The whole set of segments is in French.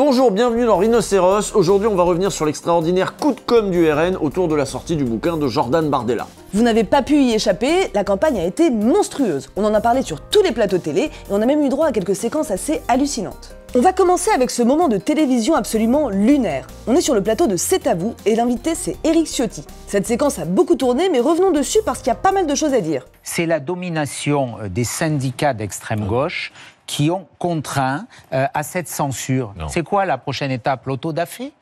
Bonjour, bienvenue dans Rhinocéros. Aujourd'hui, on va revenir sur l'extraordinaire coup de com' du RN autour de la sortie du bouquin de Jordan Bardella. Vous n'avez pas pu y échapper, la campagne a été monstrueuse. On en a parlé sur tous les plateaux télé et on a même eu droit à quelques séquences assez hallucinantes. On va commencer avec ce moment de télévision absolument lunaire. On est sur le plateau de C'est à vous et l'invité c'est Éric Ciotti. Cette séquence a beaucoup tourné mais revenons dessus parce qu'il y a pas mal de choses à dire. C'est la domination des syndicats d'extrême gauche qui ont contraint à cette censure. C'est quoi la prochaine étape? L'autodafé?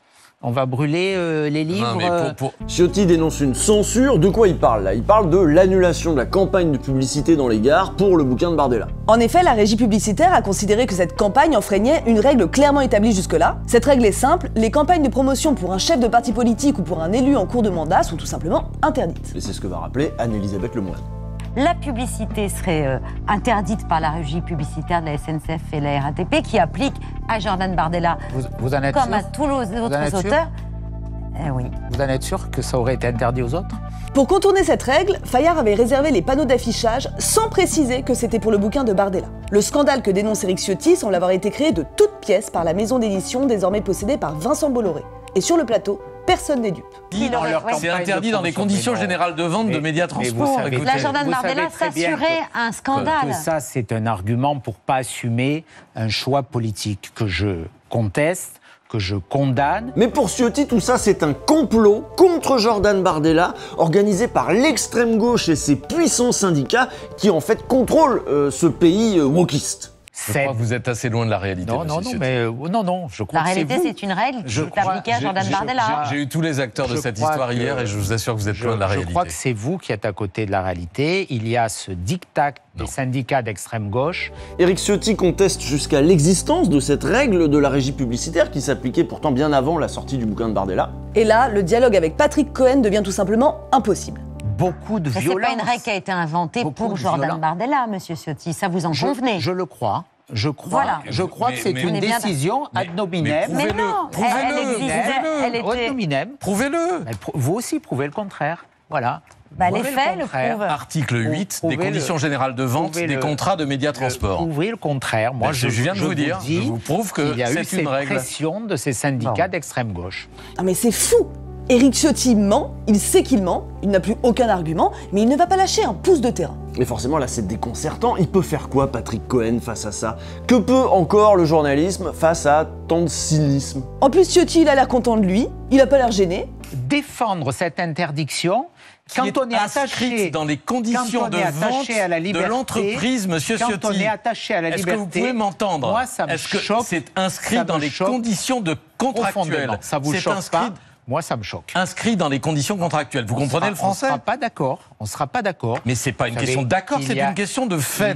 On va brûler les livres. Ciotti dénonce une censure. De quoi il parle là? Il parle de l'annulation de la campagne de publicité dans les gares pour le bouquin de Bardella. En effet, la régie publicitaire a considéré que cette campagne enfreignait une règle clairement établie jusque-là. Cette règle est simple, les campagnes de promotion pour un chef de parti politique ou pour un élu en cours de mandat sont tout simplement interdites. Et c'est ce que va rappeler Anne-Elisabeth Lemoine. La publicité serait interdite par la régie publicitaire de la SNCF et la RATP qui applique à Jordan Bardella Vous en êtes comme sûr? à tous les autres auteurs. Oui. Vous en êtes sûr que ça aurait été interdit aux autres? Pour contourner cette règle, Fayard avait réservé les panneaux d'affichage sans préciser que c'était pour le bouquin de Bardella. Le scandale que dénonce Éric Ciotti semble avoir été créé de toutes pièces par la maison d'édition désormais possédée par Vincent Bolloré. Et sur le plateau, personne n'est dupe. C'est interdit dans les conditions générales de vente de médias transport. La Jordan Bardella s'assurait un scandale. Que ça, c'est un argument pour pas assumer un choix politique que je conteste, que je condamne. Mais pour Ciotti, tout ça, c'est un complot contre Jordan Bardella, organisé par l'extrême gauche et ses puissants syndicats qui, en fait, contrôlent ce pays wokiste. Je crois que vous êtes assez loin de la réalité. Non, je crois la que c'est réalité, vous. c'est une règle qui est appliquée à Jordan Bardella. J'ai eu tous les acteurs de cette histoire hier et je vous assure que vous êtes loin de la réalité. Je crois que c'est vous qui êtes à côté de la réalité. Il y a ce diktat des syndicats d'extrême gauche. Éric Ciotti conteste jusqu'à l'existence de cette règle de la régie publicitaire qui s'appliquait pourtant bien avant la sortie du bouquin de Bardella. Et là, le dialogue avec Patrick Cohen devient tout simplement impossible. Beaucoup de violence. C'est pas une règle qui a été inventée pour Jordan Bardella, monsieur Ciotti. Ça vous en convenez? Je le crois. Je crois, voilà. Je crois que c'est une décision ad nominem. Mais non, elle existait, elle était... Ad nominem. Prouvez-le. Vous aussi prouvez le contraire. Voilà. Les faits le prouvent. Article 8 des conditions générales de vente des contrats de médias transport. Prouvez le contraire. Moi, je viens de vous dire, je vous prouve que c'est une règle. Il y a eu cette pression de ces syndicats d'extrême gauche. Ah mais c'est fou! Éric Ciotti ment, il sait qu'il ment, il n'a plus aucun argument, mais il ne va pas lâcher un pouce de terrain. Mais forcément, là, c'est déconcertant. Il peut faire quoi, Patrick Cohen, face à ça? Que peut encore le journalisme face à tant de cynisme? En plus, Ciotti, il a l'air content de lui, il a pas l'air gêné. Défendre cette interdiction, quand on est attaché dans les conditions de vente de l'entreprise, monsieur Ciotti, quand on est attaché à la liberté, est-ce que vous pouvez m'entendre? Moi, ça me choque. C'est inscrit dans les conditions de contractuelles. Ça vous choque pas? Moi, ça me choque. Inscrit dans les conditions contractuelles. Vous comprenez le français? On ne sera pas d'accord. Mais c'est pas une question d'accord, c'est une question de fait.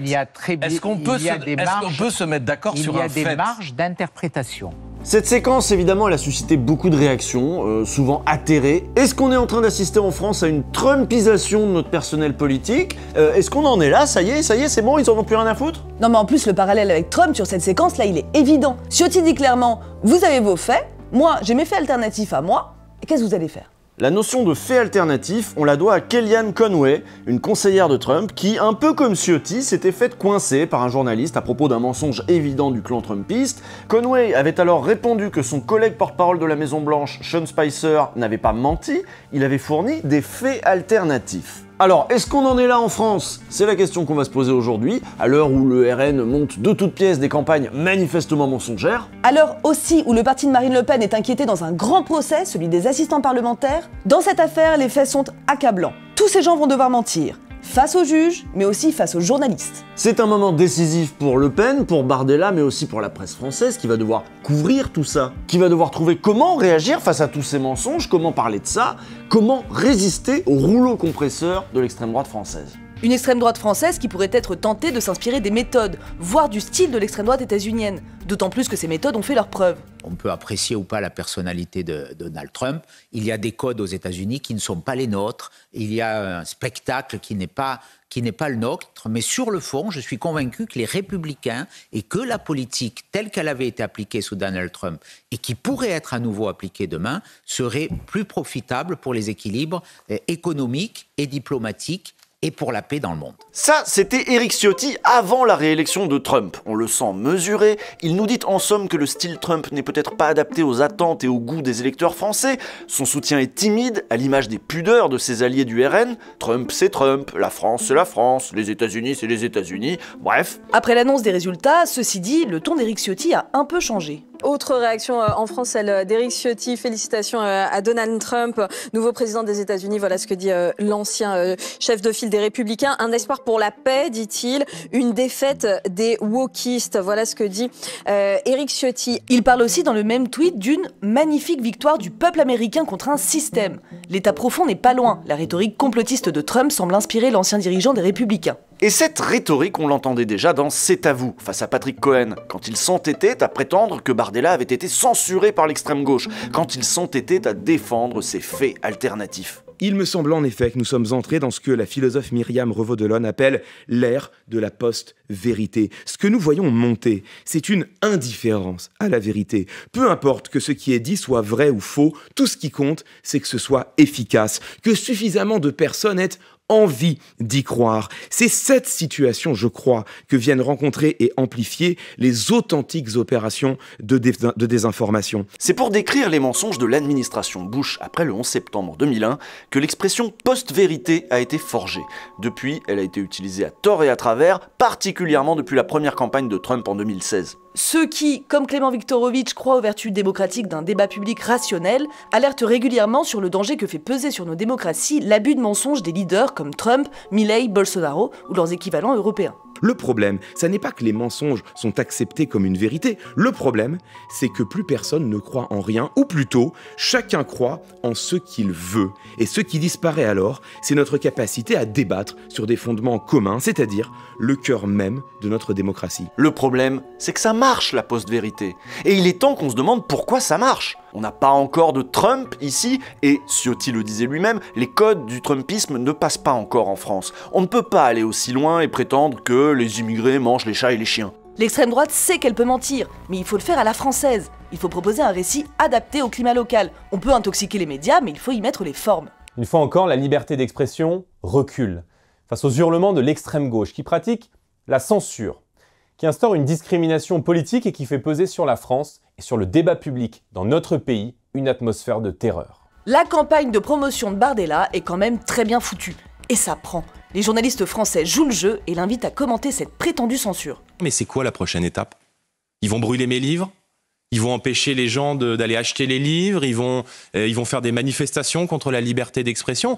Est-ce qu'on peut se mettre d'accord sur un fait? Il y a des marges d'interprétation. Cette séquence, évidemment, elle a suscité beaucoup de réactions, souvent atterrées. Est-ce qu'on est en train d'assister en France à une Trumpisation de notre personnel politique? Est-ce qu'on en est là? Ça y est, c'est bon, ils en ont plus rien à foutre? Non mais en plus, le parallèle avec Trump sur cette séquence, là, il est évident. Ciotti dit clairement, vous avez vos faits, moi, j'ai mes faits alternatifs à moi, et qu'est-ce que vous allez faire? La notion de fait alternatif, on la doit à Kellyanne Conway, une conseillère de Trump qui, un peu comme Ciotti, s'était faite coincer par un journaliste à propos d'un mensonge évident du clan trumpiste. Conway avait alors répondu que son collègue porte-parole de la Maison-Blanche, Sean Spicer, n'avait pas menti, il avait fourni des faits alternatifs. Alors, est-ce qu'on en est là en France? C'est la question qu'on va se poser aujourd'hui, à l'heure où le RN monte de toutes pièces des campagnes manifestement mensongères. À l'heure aussi où le parti de Marine Le Pen est inquiété dans un grand procès, celui des assistants parlementaires, dans cette affaire, les faits sont accablants. Tous ces gens vont devoir mentir. Face aux juges, mais aussi face aux journalistes. C'est un moment décisif pour Le Pen, pour Bardella, mais aussi pour la presse française qui va devoir couvrir tout ça, qui va devoir trouver comment réagir face à tous ces mensonges, comment parler de ça, comment résister au rouleau compresseur de l'extrême droite française. Une extrême droite française qui pourrait être tentée de s'inspirer des méthodes, voire du style de l'extrême droite états-unienne, d'autant plus que ces méthodes ont fait leurs preuves. On peut apprécier ou pas la personnalité de Donald Trump. Il y a des codes aux États-Unis qui ne sont pas les nôtres. Il y a un spectacle qui n'est pas le nôtre. Mais sur le fond, je suis convaincu que les républicains et que la politique telle qu'elle avait été appliquée sous Donald Trump et qui pourrait être à nouveau appliquée demain serait plus profitable pour les équilibres économiques et diplomatiques et pour la paix dans le monde. Ça, c'était Éric Ciotti avant la réélection de Trump. On le sent mesuré, il nous dit en somme que le style Trump n'est peut-être pas adapté aux attentes et au goût des électeurs français, son soutien est timide, à l'image des pudeurs de ses alliés du RN, Trump c'est Trump, la France c'est la France, les États-Unis c'est les États-Unis, bref. Après l'annonce des résultats, ceci dit, le ton d'Éric Ciotti a un peu changé. Autre réaction en France, celle d'Éric Ciotti. Félicitations à Donald Trump, nouveau président des États-Unis. Voilà ce que dit l'ancien chef de file des Républicains. Un espoir pour la paix, dit-il. Une défaite des wokistes. Voilà ce que dit Éric Ciotti. Il parle aussi dans le même tweet d'une magnifique victoire du peuple américain contre un système. L'État profond n'est pas loin. La rhétorique complotiste de Trump semble inspirer l'ancien dirigeant des Républicains. Et cette rhétorique, on l'entendait déjà dans C'est à vous, face à Patrick Cohen, quand il s'entêtait à prétendre que Bardella avait été censuré par l'extrême gauche, quand il s'entêtait à défendre ses faits alternatifs. Il me semble en effet que nous sommes entrés dans ce que la philosophe Myriam Revaud-Delaune appelle l'ère de la post-vérité. Ce que nous voyons monter, c'est une indifférence à la vérité. Peu importe que ce qui est dit soit vrai ou faux, tout ce qui compte, c'est que ce soit efficace, que suffisamment de personnes aient envie d'y croire. C'est cette situation, je crois, que viennent rencontrer et amplifier les authentiques opérations de désinformation. C'est pour décrire les mensonges de l'administration Bush après le 11 septembre 2001 que l'expression post-vérité a été forgée. Depuis, elle a été utilisée à tort et à travers, particulièrement depuis la première campagne de Trump en 2016. Ceux qui, comme Clément Viktorovitch, croient aux vertus démocratiques d'un débat public rationnel, alertent régulièrement sur le danger que fait peser sur nos démocraties l'abus de mensonges des leaders comme Trump, Milei, Bolsonaro ou leurs équivalents européens. Le problème, ça n'est pas que les mensonges sont acceptés comme une vérité. Le problème, c'est que plus personne ne croit en rien, ou plutôt, chacun croit en ce qu'il veut. Et ce qui disparaît alors, c'est notre capacité à débattre sur des fondements communs, c'est-à-dire le cœur même de notre démocratie. Le problème, c'est que ça marche, la post-vérité. Et il est temps qu'on se demande pourquoi ça marche. On n'a pas encore de Trump ici, et Ciotti le disait lui-même, les codes du Trumpisme ne passent pas encore en France. On ne peut pas aller aussi loin et prétendre que les immigrés mangent les chats et les chiens. L'extrême droite sait qu'elle peut mentir, mais il faut le faire à la française. Il faut proposer un récit adapté au climat local. On peut intoxiquer les médias, mais il faut y mettre les formes. Une fois encore, la liberté d'expression recule face aux hurlements de l'extrême gauche qui pratique la censure, qui instaure une discrimination politique et qui fait peser sur la France et sur le débat public dans notre pays une atmosphère de terreur. La campagne de promotion de Bardella est quand même très bien foutue. Et ça prend. Les journalistes français jouent le jeu et l'invitent à commenter cette prétendue censure. Mais c'est quoi la prochaine étape? Ils vont brûler mes livres? Ils vont empêcher les gens d'aller acheter les livres, ils vont faire des manifestations contre la liberté d'expression.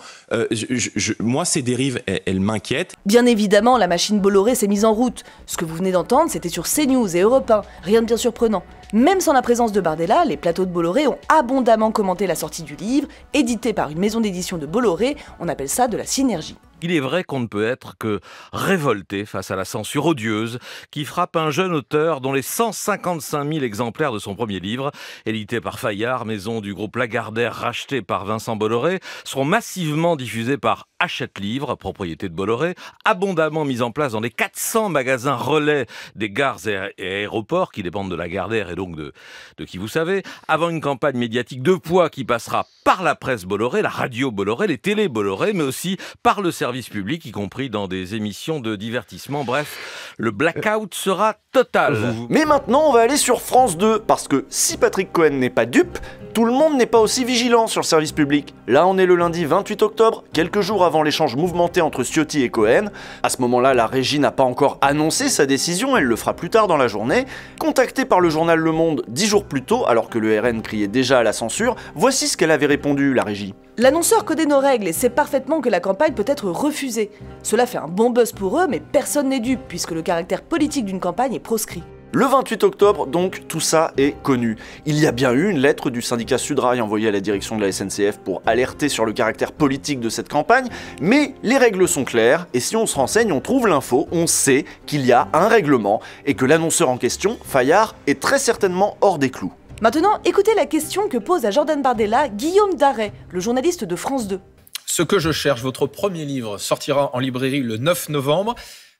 Moi, ces dérives, elles m'inquiètent. Bien évidemment, la machine Bolloré s'est mise en route. Ce que vous venez d'entendre, c'était sur CNews et Europe 1. Rien de bien surprenant. Même sans la présence de Bardella, les plateaux de Bolloré ont abondamment commenté la sortie du livre, édité par une maison d'édition de Bolloré. On appelle ça de la synergie. Il est vrai qu'on ne peut être que révolté face à la censure odieuse qui frappe un jeune auteur dont les 155 000 exemplaires de son premier livre, édité par Fayard, maison du groupe Lagardère rachetée par Vincent Bolloré, seront massivement diffusés par Hachette Livre, propriété de Bolloré, abondamment mis en place dans les 400 magasins relais des gares et aéroports qui dépendent de Lagardère et donc de qui vous savez, avant une campagne médiatique de poids qui passera par la presse Bolloré, la radio Bolloré, les télés Bolloré, mais aussi par le service public, y compris dans des émissions de divertissement. Bref, le blackout sera total. Mais maintenant, on va aller sur France 2, parce que si Patrick Cohen n'est pas dupe, tout le monde n'est pas aussi vigilant sur le service public. Là, on est le lundi 28 octobre, quelques jours avant l'échange mouvementé entre Ciotti et Cohen. À ce moment-là, la régie n'a pas encore annoncé sa décision, elle le fera plus tard dans la journée. Contactée par le journal Le Monde 10 jours plus tôt, alors que le RN criait déjà à la censure, voici ce qu'elle avait répondu, la régie. L'annonceur connaît nos règles et sait parfaitement que la campagne peut être refusée. Cela fait un bon buzz pour eux, mais personne n'est dupe, puisque le caractère politique d'une campagne est proscrit. Le 28 octobre, donc, tout ça est connu. Il y a bien eu une lettre du syndicat Sudrail envoyée à la direction de la SNCF pour alerter sur le caractère politique de cette campagne, mais les règles sont claires, et si on se renseigne, on trouve l'info, on sait qu'il y a un règlement, et que l'annonceur en question, Fayard, est très certainement hors des clous. Maintenant, écoutez la question que pose à Jordan Bardella Guillaume Darey, le journaliste de France 2. Ce que je cherche, votre premier livre sortira en librairie le 9 novembre.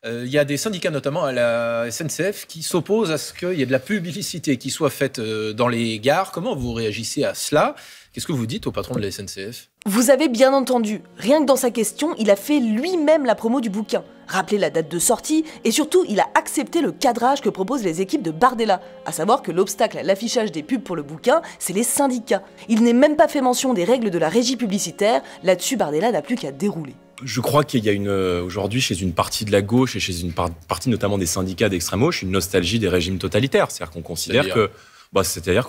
Il y a des syndicats, notamment à la SNCF, qui s'opposent à ce qu'il y ait de la publicité qui soit faite dans les gares. Comment vous réagissez à cela? Qu'est-ce que vous dites au patron de la SNCF? Vous avez bien entendu, rien que dans sa question, il a fait lui-même la promo du bouquin, rappelé la date de sortie, et surtout il a accepté le cadrage que proposent les équipes de Bardella, à savoir que l'obstacle à l'affichage des pubs pour le bouquin, c'est les syndicats. Il n'est même pas fait mention des règles de la régie publicitaire, là-dessus Bardella n'a plus qu'à dérouler. Je crois qu'il y a aujourd'hui chez une partie de la gauche et chez une partie notamment des syndicats d'extrême gauche, une nostalgie des régimes totalitaires. C'est-à-dire qu'on considère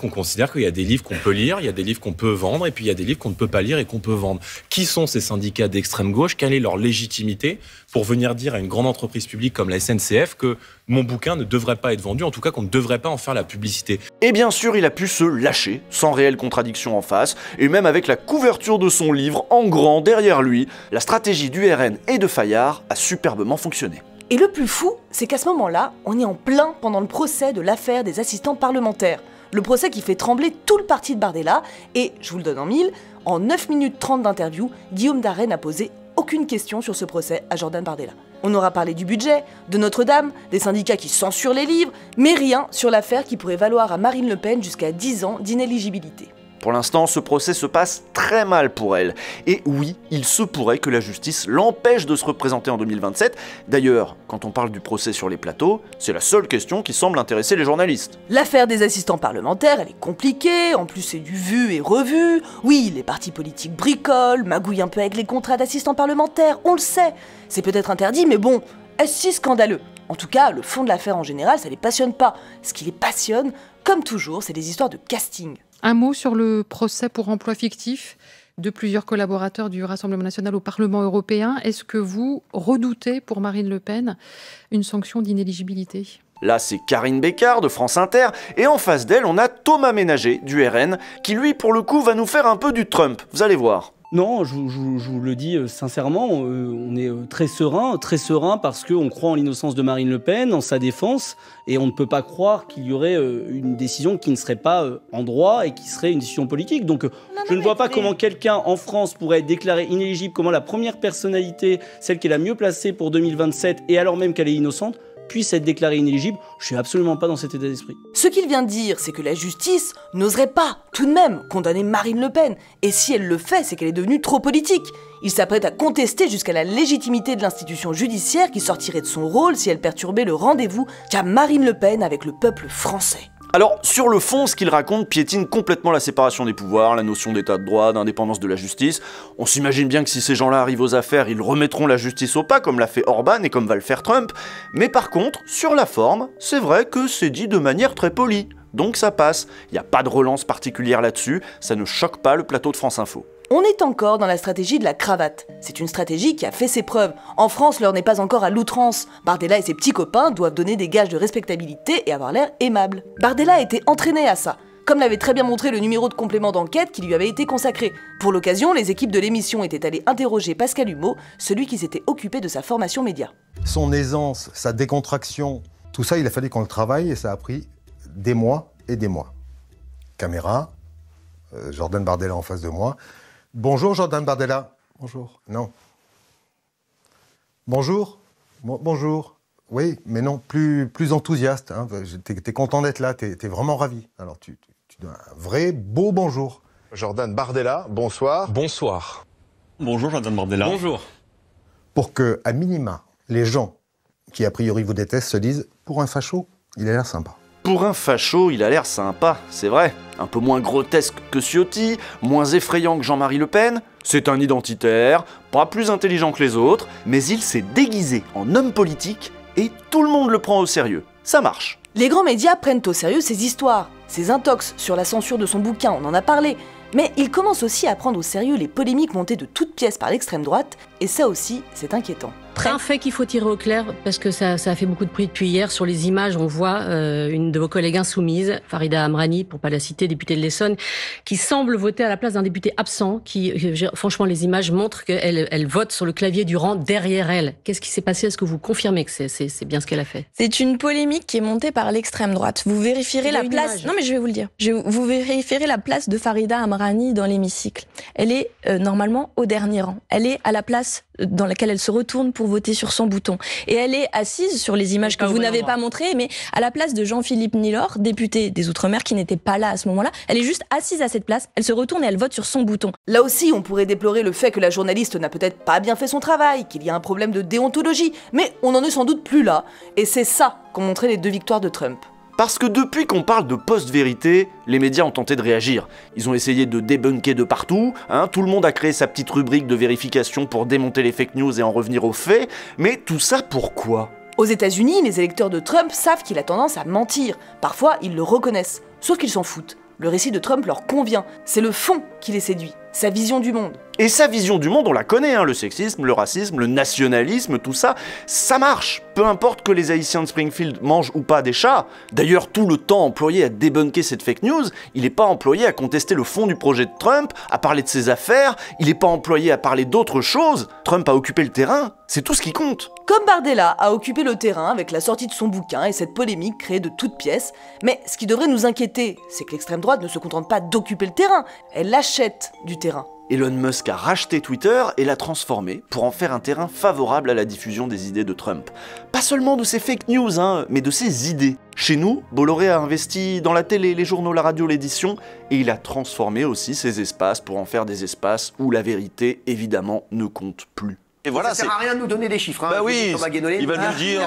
qu'on considère qu'il y a des livres qu'on peut lire, il y a des livres qu'on peut vendre, et puis il y a des livres qu'on ne peut pas lire et qu'on peut vendre. Qui sont ces syndicats d'extrême gauche? Quelle est leur légitimité pour venir dire à une grande entreprise publique comme la SNCF que mon bouquin ne devrait pas être vendu, en tout cas qu'on ne devrait pas en faire la publicité? Et bien sûr, il a pu se lâcher, sans réelle contradiction en face, et même avec la couverture de son livre en grand derrière lui, la stratégie du RN et de Fayard a superbement fonctionné. Et le plus fou, c'est qu'à ce moment-là, on est en plein pendant le procès de l'affaire des assistants parlementaires. Le procès qui fait trembler tout le parti de Bardella, et, je vous le donne en mille, en 9 minutes 30 d'interview, Guillaume Darey n'a posé aucune question sur ce procès à Jordan Bardella. On aura parlé du budget, de Notre-Dame, des syndicats qui censurent les livres, mais rien sur l'affaire qui pourrait valoir à Marine Le Pen jusqu'à 10 ans d'inéligibilité. Pour l'instant, ce procès se passe très mal pour elle. Et oui, il se pourrait que la justice l'empêche de se représenter en 2027. D'ailleurs, quand on parle du procès sur les plateaux, c'est la seule question qui semble intéresser les journalistes. L'affaire des assistants parlementaires, elle est compliquée, en plus c'est du vu et revu. Oui, les partis politiques bricolent, magouillent un peu avec les contrats d'assistants parlementaires, on le sait. C'est peut-être interdit, mais bon, est-ce si scandaleux? En tout cas, le fond de l'affaire en général, ça les passionne pas. Ce qui les passionne, comme toujours, c'est des histoires de casting. Un mot sur le procès pour emploi fictif de plusieurs collaborateurs du Rassemblement national au Parlement européen. Est-ce que vous redoutez pour Marine Le Pen une sanction d'inéligibilité ? Là, c'est Karine Bécard de France Inter, et en face d'elle, on a Thomas Ménager du RN, qui lui, pour le coup, va nous faire un peu du Trump. Vous allez voir. Non, je vous le dis sincèrement, on est très serein parce qu'on croit en l'innocence de Marine Le Pen, en sa défense, et on ne peut pas croire qu'il y aurait une décision qui ne serait pas en droit et qui serait une décision politique. Donc je ne vois pas comment quelqu'un en France pourrait être déclaré inéligible, comment la première personnalité, celle qui est la mieux placée pour 2027, et alors même qu'elle est innocente, puisse être déclarée inéligible. Je suis absolument pas dans cet état d'esprit. Ce qu'il vient de dire, c'est que la justice n'oserait pas, tout de même, condamner Marine Le Pen. Et si elle le fait, c'est qu'elle est devenue trop politique. Il s'apprête à contester jusqu'à la légitimité de l'institution judiciaire qui sortirait de son rôle si elle perturbait le rendez-vous qu'a Marine Le Pen avec le peuple français. Alors, sur le fond, ce qu'il raconte piétine complètement la séparation des pouvoirs, la notion d'état de droit, d'indépendance de la justice. On s'imagine bien que si ces gens-là arrivent aux affaires, ils remettront la justice au pas, comme l'a fait Orban et comme va le faire Trump. Mais par contre, sur la forme, c'est vrai que c'est dit de manière très polie. Donc ça passe. Il n'y a pas de relance particulière là-dessus, ça ne choque pas le plateau de France Info. On est encore dans la stratégie de la cravate. C'est une stratégie qui a fait ses preuves. En France, l'heure n'est pas encore à l'outrance. Bardella et ses petits copains doivent donner des gages de respectabilité et avoir l'air aimable. Bardella a été entraîné à ça, comme l'avait très bien montré le numéro de complément d'enquête qui lui avait été consacré. Pour l'occasion, les équipes de l'émission étaient allées interroger Pascal Humeau, celui qui s'était occupé de sa formation média. Son aisance, sa décontraction, tout ça, il a fallu qu'on le travaille et ça a pris des mois et des mois. Caméra, Jordan Bardella en face de moi. Bonjour Jordan Bardella. Bonjour. Non. Bonjour. Bonjour. Oui, mais non, plus enthousiaste. Hein. T'es content d'être là, t'es vraiment ravi. Alors tu donnes un vrai beau bonjour. Jordan Bardella, bonsoir. Bonsoir. Bonjour Jordan Bardella. Bonjour. Pour que, à minima, les gens qui a priori vous détestent se disent « pour un facho, il a l'air sympa ». Pour un facho, il a l'air sympa, c'est vrai. Un peu moins grotesque que Ciotti, moins effrayant que Jean-Marie Le Pen. C'est un identitaire, pas plus intelligent que les autres, mais il s'est déguisé en homme politique et tout le monde le prend au sérieux. Ça marche. Les grands médias prennent au sérieux ses histoires, ses intox sur la censure de son bouquin, on en a parlé. Mais ils commencent aussi à prendre au sérieux les polémiques montées de toutes pièces par l'extrême droite, et ça aussi, c'est inquiétant. Un fait qu'il faut tirer au clair, parce que ça a fait beaucoup de bruit depuis hier. Sur les images, on voit une de vos collègues insoumises, Farida Amrani, pour pas la citer, députée de l'Essonne, qui semble voter à la place d'un député absent, franchement, les images montrent qu'elle vote sur le clavier du rang derrière elle. Qu'est-ce qui s'est passé? Est-ce que vous confirmez que c'est bien ce qu'elle a fait? C'est une polémique qui est montée par l'extrême droite. Vous vérifierez la place... Non mais je vais vous le dire. Vous vérifierez la place de Farida Amrani dans l'hémicycle. Elle est normalement au dernier rang. Elle est à la place dans laquelle elle se retourne pour voter sur son bouton. Et elle est assise sur les images que vous n'avez pas montrées, mais à la place de Jean-Philippe Nilor, député des Outre-mer, qui n'était pas là à ce moment-là, elle est juste assise à cette place, elle se retourne et elle vote sur son bouton. Là aussi, on pourrait déplorer le fait que la journaliste n'a peut-être pas bien fait son travail, qu'il y a un problème de déontologie, mais on n'en est sans doute plus là. Et c'est ça qu'ont montré les 2 victoires de Trump. Parce que depuis qu'on parle de post-vérité, les médias ont tenté de réagir. Ils ont essayé de débunker de partout, tout le monde a créé sa petite rubrique de vérification pour démonter les fake news et en revenir aux faits, mais tout ça pourquoi ? Aux États-Unis, les électeurs de Trump savent qu'il a tendance à mentir. Parfois, ils le reconnaissent, sauf qu'ils s'en foutent. Le récit de Trump leur convient, c'est le fond qui les séduit, sa vision du monde. Et sa vision du monde, on la connaît, le sexisme, le racisme, le nationalisme, tout ça, ça marche. Peu importe que les Haïtiens de Springfield mangent ou pas des chats. D'ailleurs, tout le temps employé à débunker cette fake news, il n'est pas employé à contester le fond du projet de Trump, à parler de ses affaires, il n'est pas employé à parler d'autres choses. Trump a occupé le terrain, c'est tout ce qui compte. Comme Bardella a occupé le terrain avec la sortie de son bouquin et cette polémique créée de toutes pièces, mais ce qui devrait nous inquiéter, c'est que l'extrême droite ne se contente pas d'occuper le terrain, elle achète du terrain. Elon Musk a racheté Twitter et l'a transformé pour en faire un terrain favorable à la diffusion des idées de Trump. Pas seulement de ses fake news, mais de ses idées. Chez nous, Bolloré a investi dans la télé, les journaux, la radio, l'édition, et il a transformé aussi ces espaces pour en faire des espaces où la vérité, évidemment, ne compte plus. Et voilà, ça sert à rien de nous donner des chiffres. Bah oui, il va nous le dire.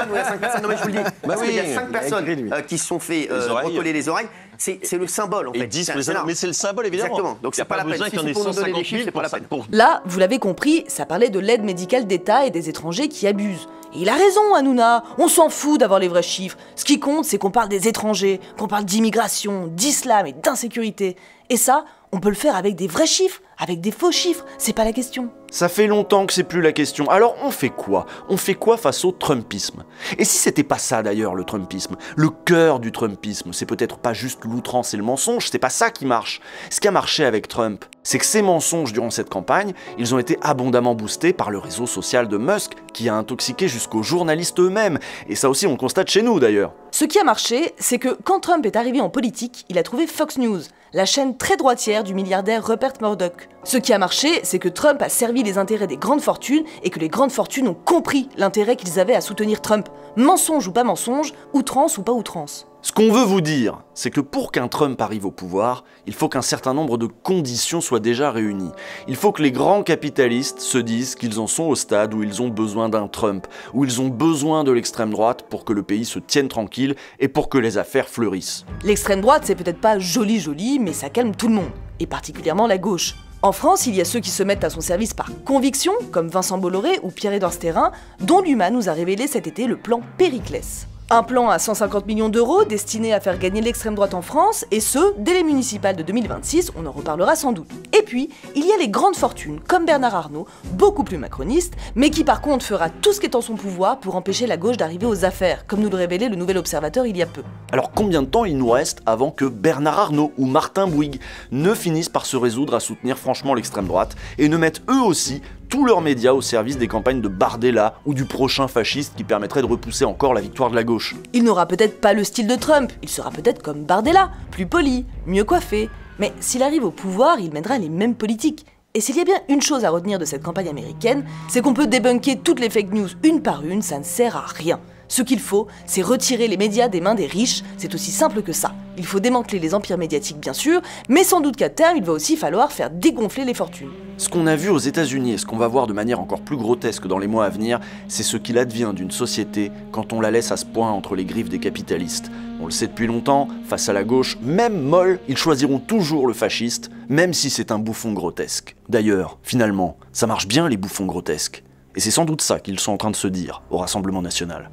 Il y a 5 personnes, non mais je vous le dis. Parce qu'il y a 5 personnes qui se sont fait recoller les oreilles. C'est le symbole en fait. Ils disent mais c'est le symbole évidemment. Exactement. Donc c'est pas la peine. Si c'est pour nous donner des chiffres, c'est pas la peine. Là, vous l'avez compris, ça parlait de l'aide médicale d'État et des étrangers qui abusent. Et il a raison, Hanouna, on s'en fout d'avoir les vrais chiffres. Ce qui compte, c'est qu'on parle des étrangers, qu'on parle d'immigration, d'islam et d'insécurité. Et ça, on peut le faire avec des vrais chiffres, avec des faux chiffres, c'est pas la question. Ça fait longtemps que c'est plus la question. Alors on fait quoi ? On fait quoi face au Trumpisme ? Et si c'était pas ça d'ailleurs le Trumpisme ? Le cœur du Trumpisme, c'est peut-être pas juste l'outrance et le mensonge, c'est pas ça qui marche. Ce qui a marché avec Trump, c'est que ces mensonges durant cette campagne, ils ont été abondamment boostés par le réseau social de Musk, qui a intoxiqué jusqu'aux journalistes eux-mêmes. Et ça aussi on le constate chez nous d'ailleurs. Ce qui a marché, c'est que quand Trump est arrivé en politique, il a trouvé Fox News, la chaîne très droitière du milliardaire Rupert Murdoch. Ce qui a marché, c'est que Trump a servi les intérêts des grandes fortunes et que les grandes fortunes ont compris l'intérêt qu'ils avaient à soutenir Trump. Mensonge ou pas mensonge, outrance ou pas outrance. Ce qu'on veut vous dire, c'est que pour qu'un Trump arrive au pouvoir, il faut qu'un certain nombre de conditions soient déjà réunies. Il faut que les grands capitalistes se disent qu'ils en sont au stade où ils ont besoin d'un Trump, où ils ont besoin de l'extrême droite pour que le pays se tienne tranquille et pour que les affaires fleurissent. L'extrême droite, c'est peut-être pas joli, mais ça calme tout le monde, et particulièrement la gauche. En France, il y a ceux qui se mettent à son service par conviction, comme Vincent Bolloré ou Pierre-Édouard Stérin, dont l'UMA nous a révélé cet été le plan Périclès. Un plan à 150 millions d'euros destiné à faire gagner l'extrême droite en France, et ce, dès les municipales de 2026, on en reparlera sans doute. Et puis, il y a les grandes fortunes, comme Bernard Arnault, beaucoup plus macroniste, mais qui par contre fera tout ce qui est en son pouvoir pour empêcher la gauche d'arriver aux affaires, comme nous le révélait le Nouvel Observateur il y a peu. Alors combien de temps il nous reste avant que Bernard Arnault ou Martin Bouygues ne finissent par se résoudre à soutenir franchement l'extrême droite, et ne mettent eux aussi tous leurs médias au service des campagnes de Bardella ou du prochain fasciste qui permettrait de repousser encore la victoire de la gauche. Il n'aura peut-être pas le style de Trump, il sera peut-être comme Bardella, plus poli, mieux coiffé, mais s'il arrive au pouvoir, il mènera les mêmes politiques. Et s'il y a bien une chose à retenir de cette campagne américaine, c'est qu'on peut débunker toutes les fake news une par une, ça ne sert à rien. Ce qu'il faut, c'est retirer les médias des mains des riches, c'est aussi simple que ça. Il faut démanteler les empires médiatiques bien sûr, mais sans doute qu'à terme, il va aussi falloir faire dégonfler les fortunes. Ce qu'on a vu aux États-Unis et ce qu'on va voir de manière encore plus grotesque dans les mois à venir, c'est ce qu'il advient d'une société quand on la laisse à ce point entre les griffes des capitalistes. On le sait depuis longtemps, face à la gauche, même molle, ils choisiront toujours le fasciste, même si c'est un bouffon grotesque. D'ailleurs, finalement, ça marche bien les bouffons grotesques. Et c'est sans doute ça qu'ils sont en train de se dire au Rassemblement National.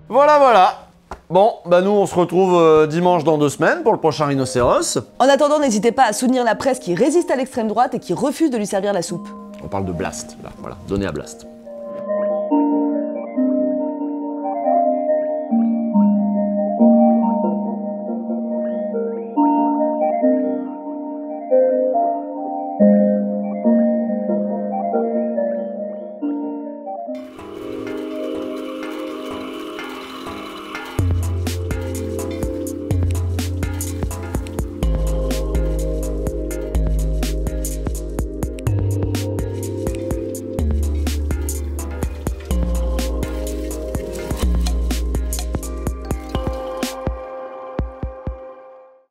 Voilà. Bon, nous on se retrouve dimanche dans 2 semaines pour le prochain Rhinocéros. En attendant, n'hésitez pas à soutenir la presse qui résiste à l'extrême droite et qui refuse de lui servir la soupe. On parle de Blast, là, voilà, donné à Blast.